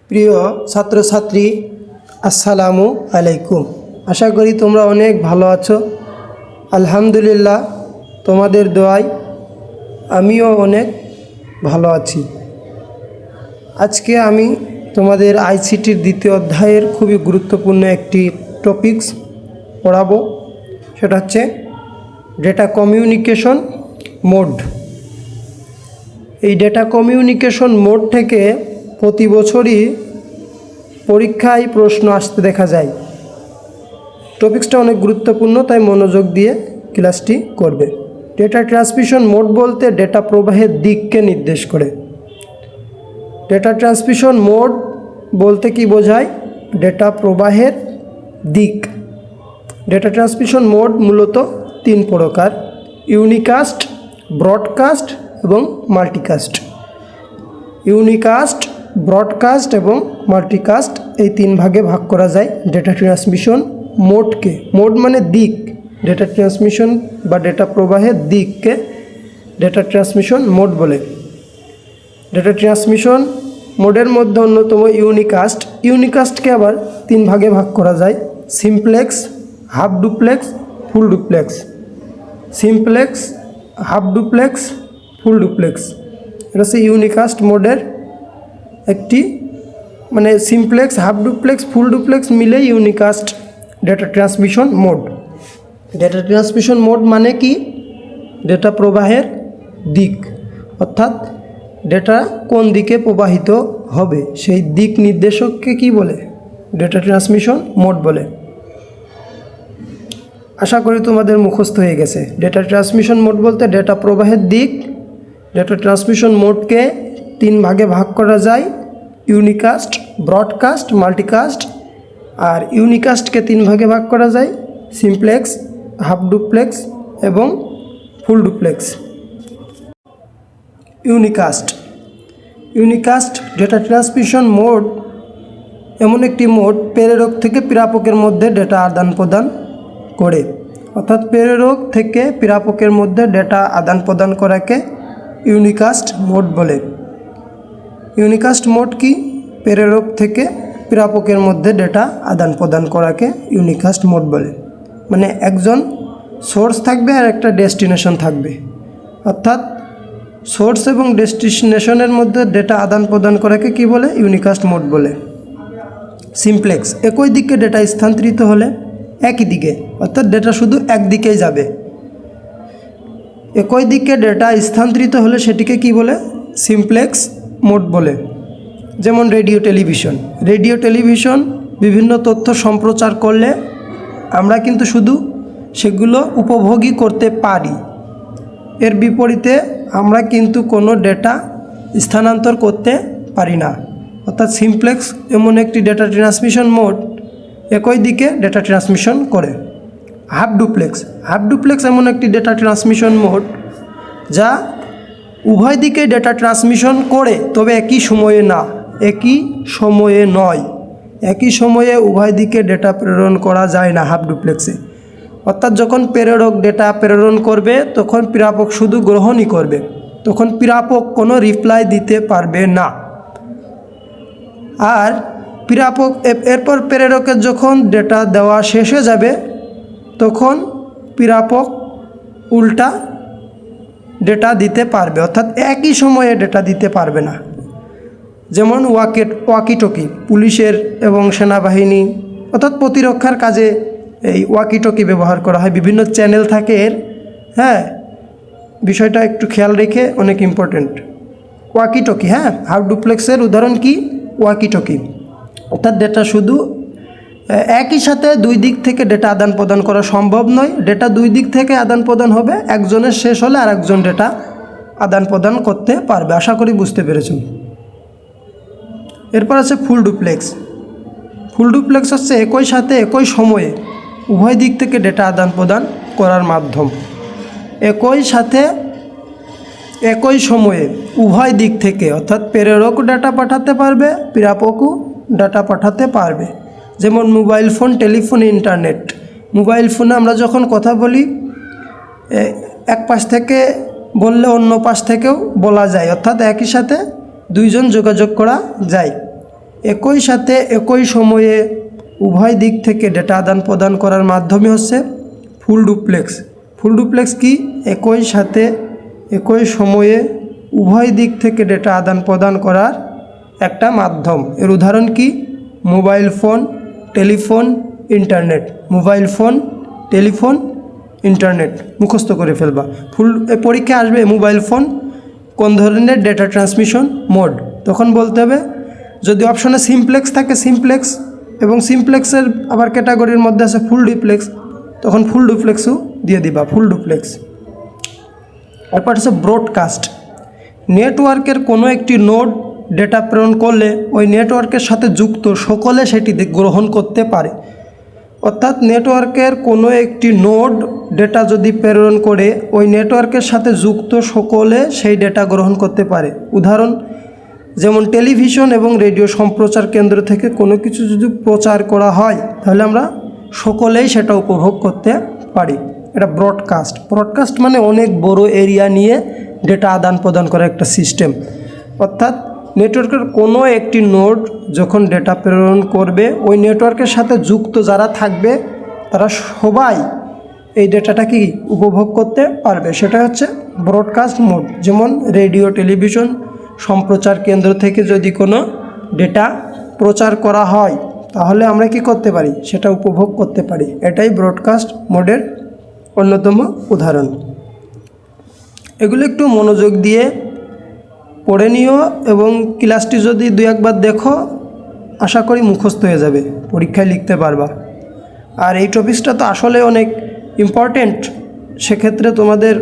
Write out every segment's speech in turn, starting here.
প্রিয় ছাত্রছাত্রী, আসসালামু আলাইকুম। আশা করি তোমরা অনেক ভালো আছো। আলহামদুলিল্লাহ, তোমাদের দোয়ায় আমিও অনেক ভালো আছি। আজকে আমি তোমাদের আইসিটির দ্বিতীয় অধ্যায়ের খুবই গুরুত্বপূর্ণ একটি টপিকস পড়াবো। সেটা হচ্ছে ডেটা কমিউনিকেশন মোড। এই ডেটা কমিউনিকেশন মোড থেকে প্রতি বছরই পরীক্ষায় প্রশ্ন আসতে দেখা যায়। টপিকসটা অনেক গুরুত্বপূর্ণ, তাই মনোযোগ দিয়ে ক্লাসটি করবে। ডেটা ট্রান্সমিশন মোড বলতে ডেটা প্রবাহের দিককে নির্দেশ করে। ডেটা ট্রান্সমিশন মোড বলতে কি বোঝায়? ডেটা প্রবাহের দিক। ডেটা ট্রান্সমিশন মোড মূলত তিন প্রকার: ইউনিকাস্ট, ব্রডকাস্ট এবং মাল্টিকাস্ট। ইউনিকাস্ট, ব্রডকাস্ট এবং মাল্টিকাস্ট এই তিন ভাগে ভাগ করা যায় ডেটা ট্রান্সমিশন মোডকে। মোড মানে দিক। ডেটা ট্রান্সমিশন বা ডেটা প্রবাহের দিককে ডেটা ট্রান্সমিশন মোড বলে। ডেটা ট্রান্সমিশন মোডের মধ্যে অন্যতম ইউনিকাস্ট। ইউনিকাস্টকে আবার তিন ভাগে ভাগ করা যায়: simplex, half duplex, full duplex. Simplex, half duplex, full duplex, এটা হচ্ছে ইউনিকাস্ট মোডের একটি, মানে simplex, half duplex, full duplex মিলে unicast data transmission mode. Data transmission mode মানে কি? ডেটা প্রবাহের দিক, অর্থাৎ ডেটা কোন দিকে প্রবাহিত হবে সেই দিক নির্দেশককে কি বলে? ডেটা ট্রান্সমিশন মোড বলে। আশা করি তোমাদের মুখস্থ হয়ে গেছে। ডেটা ট্রান্সমিশন মোড বলতে ডেটা প্রবাহের দিক। ডেটা ট্রান্সমিশন মোডকে তিন ভাগে ভাগ করা যায়: ইউনিকাস্ট, ব্রডকাস্ট, মাল্টিকাস্ট। আর ইউনিকাস্টকে তিন ভাগে ভাগ করা যায়: সিমপ্লেক্স, হাফ ডুপ্লেক্স এবং full duplex. Unicast. Unicast data transmission mode এমন একটি মোড প্রেরক থেকে প্রাপকের মধ্যে ডেটা আদান প্রদান করে, অর্থাৎ প্রেরক থেকে প্রাপকের মধ্যে ডেটা আদান প্রদান করাকে ইউনিকাস্ট মোড বলে। ইউনিকাস্ট মোড কি? প্রেরক থেকে প্রাপকের মধ্যে ডেটা আদান প্রদান করাকে ইউনিকাস্ট মোড বলে। মানে একজন সোর্স থাকবে আর একটা ডেস্টিনেশন থাকবে, অর্থাৎ সোর্স এবং ডেস্টিনেশনের মধ্যে ডেটা আদান প্রদান করাকে কি বলে? ইউনিকাস্ট মোড বলে। সিমপ্লেক্স, একই দিকে ডেটা স্থানান্তরিত হলে একই দিকে, অর্থাৎ ডেটা শুধু একদিকেই যাবে। একই দিকে ডেটা স্থানান্তরিত হলে সেটিকে কি বলে? সিমপ্লেক্স মোড বলে। যেমন রেডিও টেলিভিশন। রেডিও টেলিভিশন বিভিন্ন তথ্য সম্প্রচার করলে আমরা কিন্তু শুধু সেগুলো উপভোগই করতে পারি। এর বিপরীতে আমরা কিন্তু কোনো ডেটা স্থানান্তর করতে পারি না, অর্থাৎ সিমপ্লেক্স এমন একটি ডেটা ট্রান্সমিশন মোড একই দিকে ডেটা ট্রান্সমিশন করে। Half duplex. হাফ ডুপ্লেক্স এমন একটি ডেটা ট্রান্সমিশন মোড যা উভয় দিকে ডেটা ট্রান্সমিশন করে, তবে একই সময়ে না, একই সময়ে নয়। একই সময়ে উভয় দিকে ডেটা প্রেরণ করা যায় না হাফ ডুপ্লেক্সে। অর্থাৎ যখন প্রেরক ডেটা প্রেরণ করবে তখন প্রাপক শুধু গ্রহণই করবে, তখন প্রাপক কোনো রিপ্লাই দিতে পারবে না। আর প্রাপক এরপর প্রেরকের যখন ডেটা দেওয়া শেষ হয়ে যাবে তখন প্রাপক উল্টা ডেটা দিতে পারবে, অর্থাৎ একই সময়ে ডেটা দিতে পারবে না। যেমন ওয়াকিটকি, পুলিশের এবং সেনাবাহিনী অর্থাৎ প্রতিরক্ষার কাজে এই ওয়াকিটকি ব্যবহার করা হয়। বিভিন্ন চ্যানেল থাকে এর, হ্যাঁ, বিষয়টা একটু খেয়াল রেখে, অনেক ইম্পর্টেন্ট। ওয়াকিটকি, হ্যাঁ, হাফ ডুপ্লেক্সের উদাহরণ কি? ওয়াকিটকি। অর্থাৎ ডেটা শুধু একই সাথে দুই দিক থেকে ডেটা আদান প্রদান করা সম্ভব নয়। ডেটা দুই দিক থেকে আদান প্রদান হবে, একজনের শেষ হলে আর একজন ডেটা আদান প্রদান করতে পারবে। আশা করি বুঝতে পেরেছ। এরপর আছে ফুল ডুপ্লেক্স। ফুল ডুপ্লেক্স হচ্ছে একই সাথে একই সময়ে উভয় দিক থেকে ডেটা আদান প্রদান করার মাধ্যম। একই সাথে একই সময়ে উভয় দিক থেকে, অর্থাৎ প্রেরকও ডাটা পাঠাতে পারবে, প্রাপকও ডাটা পাঠাতে পারবে। যেমন mobile phone, telephone, internet. Mobile ফোনে আমরা যখন কথা বলি এক পাশ থেকে বললে অন্য পাশ থেকেও বলা যায়, অর্থাৎ একই সাথে দুইজন যোগাযোগ করা যায়। একই সাথে একই সময়ে উভয় দিক থেকে ডেটা আদান প্রদান করার মাধ্যমে হচ্ছে ফুল ডুপ্লেক্স। ফুল ডুপ্লেক্স কি? একই সাথে একই সময়ে উভয় দিক থেকে ডেটা আদান প্রদান করার একটা মাধ্যম। এর উদাহরণ কি? Mobile phone, telephone, internet. Mobile phone, telephone, internet মুখস্থ করে ফেলবা। পরীক্ষা আসবে মোবাইল ফোন কোন ধরনের ডেটা ট্রান্সমিশন মোড, তখন বলতে হবে, যদি অপশনে সিমপ্লেক্স থাকে সিমপ্লেক্স, এবং সিমপ্লেক্সের আবার ক্যাটাগরির মধ্যে আছে ফুল ডুপ্লেক্স, তখন ফুল ডুপ্লেক্সও দিয়ে দিবা, ফুল ডুপ্লেক্স। এরপর হচ্ছে ব্রডকাস্ট। নেটওয়ার্কের কোনো একটি নোড ডেটা প্রেরণ করলে ওই নেটওয়ার্কের সাথে যুক্ত সকলে সেটি গ্রহণ করতে পারে। অর্থাৎ নেটওয়ার্কের কোনো একটি নোড ডেটা যদি প্রেরণ করে ওই নেটওয়ার্কের সাথে যুক্ত সকলে সেই ডেটা গ্রহণ করতে পারে। উদাহরণ যেমন টেলিভিশন এবং রেডিও সম্প্রচার কেন্দ্র থেকে কোনো কিছু যদি প্রচার করা হয় তাহলে আমরা সকলেই সেটা উপভোগ করতে পারি। এটা ব্রডকাস্ট। ব্রডকাস্ট মানে অনেক বড় এরিয়া নিয়ে ডেটা আদান প্রদান করার একটা সিস্টেম। অর্থাৎ নেটওয়ার্কের কোনো একটি নোড যখন ডেটা প্রেরণ করবে ওই নেটওয়ার্কের সাথে যুক্ত যারা থাকবে তারা সবাই এই ডেটাটা কি উপভোগ করতে পারবে, সেটা হচ্ছে ব্রডকাস্ট মোড। যেমন রেডিও টেলিভিশন সম্প্রচার কেন্দ্র থেকে যদি কোনো ডেটা প্রচার করা হয় তাহলে আমরা কি করতে পারি, সেটা উপভোগ করতে পারি। এটাই ব্রডকাস্ট মোডের অন্যতম উদাহরণ। এগুলো একটু মনোযোগ দিয়ে পড়ে নিও এবং ক্লাসটি যদি দু একবার দেখো আশা করি মুখস্থ হয়ে যাবে, পরীক্ষায় লিখতে পারবা। আর এই টপিকসটা তো আসলে অনেক ইম্পর্টেন্ট, সেক্ষেত্রে তোমাদের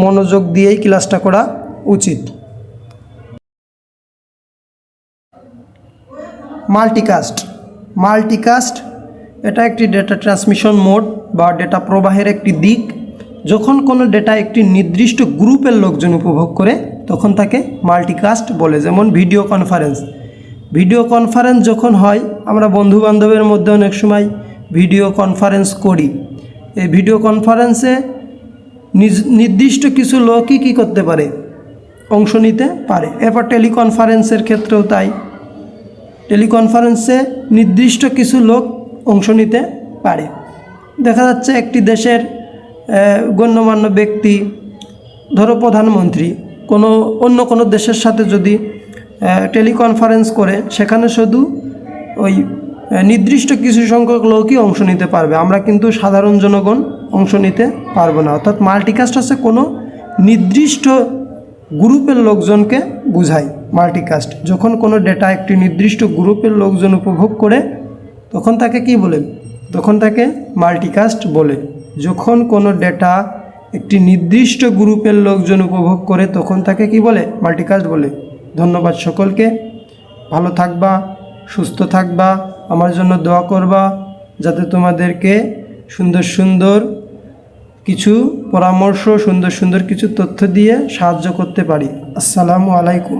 মনোযোগ দিয়েই ক্লাসটা করা উচিত। মাল্টিকাস্ট। মাল্টিকাস্ট এটা একটি ডেটা ট্রান্সমিশন মোড বা ডেটা প্রবাহের একটি দিক। যখন কোনো ডেটা একটি নির্দিষ্ট গ্রুপের লোকজন উপভোগ করে তখন তাকে মাল্টিকাস্ট বলে। যেমন ভিডিও কনফারেন্স। ভিডিও কনফারেন্স যখন হয়, আমরা বন্ধু বান্ধবের মধ্যে অনেক সময় ভিডিও কনফারেন্স করি। এই ভিডিও কনফারেন্সে নির্দিষ্ট কিছু লোকই কী করতে পারে, অংশ নিতে পারে। এরপর টেলিকনফারেন্সের ক্ষেত্রেও তাই। টেলিকনফারেন্সে নির্দিষ্ট কিছু লোক অংশ নিতে পারে। দেখা যাচ্ছে একটি দেশের গণ্যমান্য ব্যক্তি, ধরো প্রধানমন্ত্রী, অন্য কোনো দেশের সাথে যদি টেলিকনফারেন্স করে সেখানে শুধু ওই নির্দিষ্ট কিছু সংখ্যক লোকই অংশ নিতে পারবে, আমরা কিন্তু সাধারণ জনগণ অংশ নিতে পারবো না। অর্থাৎ মাল্টিকাস্ট হচ্ছে কোনো নির্দিষ্ট গ্রুপের লোকজনকে বোঝায় মাল্টিকাস্ট। যখন কোনো ডেটা একটি নির্দিষ্ট গ্রুপের লোকজন উপভোগ করে তখন তাকে কি বলে, তখন তাকে মাল্টিকাস্ট বলে। যখন কোনো ডেটা একটি নির্দিষ্ট গ্রুপের লোকজন উপভোগ করে তখন তাকে কি বলে, মাল্টিকাস্ট বলে। ধন্যবাদ সকলকে, ভালো থাকবা, সুস্থ থাকবা, আমার জন্য দোয়া করবা যাতে তোমাদেরকে সুন্দর সুন্দর কিছু পরামর্শ, সুন্দর সুন্দর কিছু তথ্য দিয়ে সাহায্য করতে পারি। আসসালামু আলাইকুম।